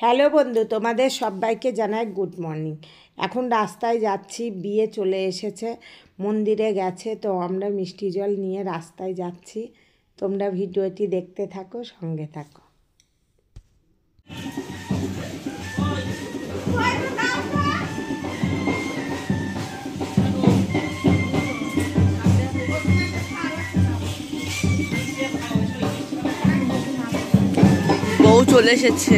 Hello বন্ধু, তোমাদের সবাইকে জানাই গুড মর্নিং। এখন রাস্তায় যাচ্ছি, বিয়ে চলে এসেছে, মন্দিরে গেছে, তো আমরা মিষ্টি জল নিয়ে রাস্তায় যাচ্ছি। তোমরা ভিডিওটি দেখতে থাকো, সঙ্গে থাকো। বউ চলে এসেছে।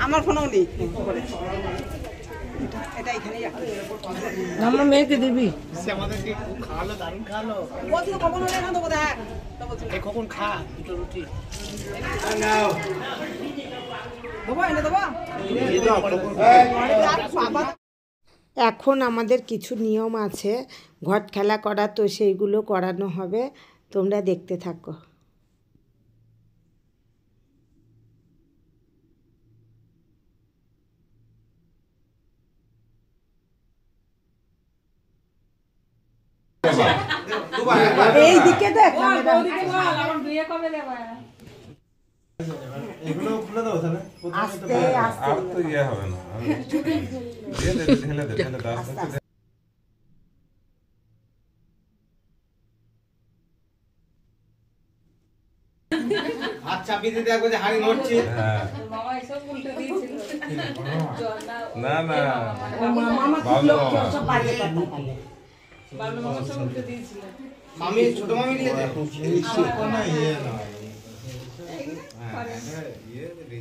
আমার ফোনও নেই, এটা এখানে আমার মেয়েকে দিবি। আমাদেরকে খুব খাওয়ালো, দারুণ খাওয়ালো। বলছিল কখন হলে না দেবো, দেখ এই কখন খা দুটো রুটি এখন আমাদের কিছু নিয়ম আছে ঘট খেলা করা, তো সেইগুলো করানো হবে, তোমরা দেখতে থাকো। এই দিকে দেখ, আস্তে আস্তে তো ইয়ে হবে না। আচ্ছা বিধি দেখবো যে হাড়ি নড়ছে। না না মামি ছোট মামি দিয়েছে।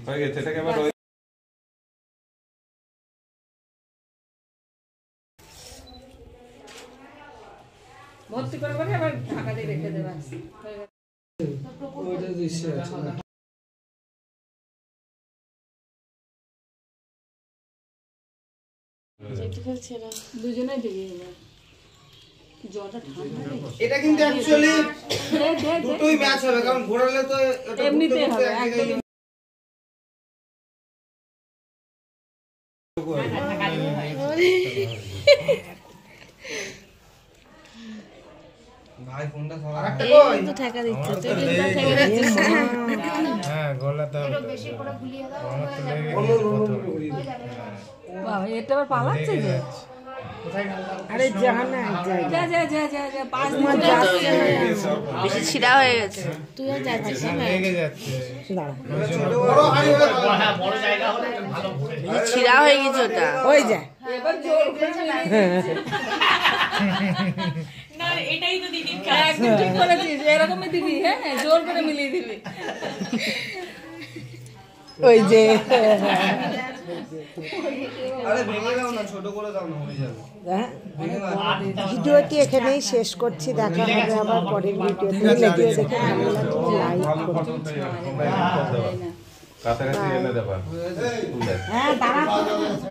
হয়ে গেছে এটাকে আবার ওই ভর্তি করে করে আবার ঢাকা দিয়ে রেখে দেবা দুজনেই দিবি এবার জলটা ঠান্ডা এটা কিন্তু অ্যাকচুয়ালি দুটোই ম্যাচ হবে কারণ ঘোরালে তো এটা এমনিতে ঘুরতে ঘুরতে হবে, এক জায়গায় ভাই ফোনটা সবার আরেকটা কই তো ঠেকা দিচ্ছে তুই কিন্তু ঠেকা দিচ্ছিস হ্যাঁ গলাটা বেশি করে ঘুরিয়ে দাও বাবা এটা আবার পালাচ্ছে যে আরে জানা এক জায়গায় যা যা যা যা যা পাঁচ মিনিট যাচ্ছে বেশি ছিড়া হয়ে গেছে তুই আর যাচ্ছিস না লেগে যাচ্ছে দাঁড়া বড় হাড়ি হলে ভালো। হ্যাঁ বড় জায়গা হলে এটা ভালো ঘুরে ছিড়া হয়ে গেছে ওটা ওই যা এবার জোর করে না এটাই তো দিদির কাজ একদম ঠিক বলেছিস এরকমই দিবি হ্যাঁ জোর করে মিলিয়ে দিবি ওই যে আরে ভেঙে দাও না ছোট করে দাও না হয়ে যাবে হ্যাঁ, ভিডিওটি এখানেই শেষ করছি দেখা হবে আবার পরের ভিডিওতে ভিডিও দেখে ভালো লাগলে লাইক ভালো করুন ফটো তোমরা এনে দেবা কাছাকাছি এনে দেবা হ্যাঁ দাঁড়া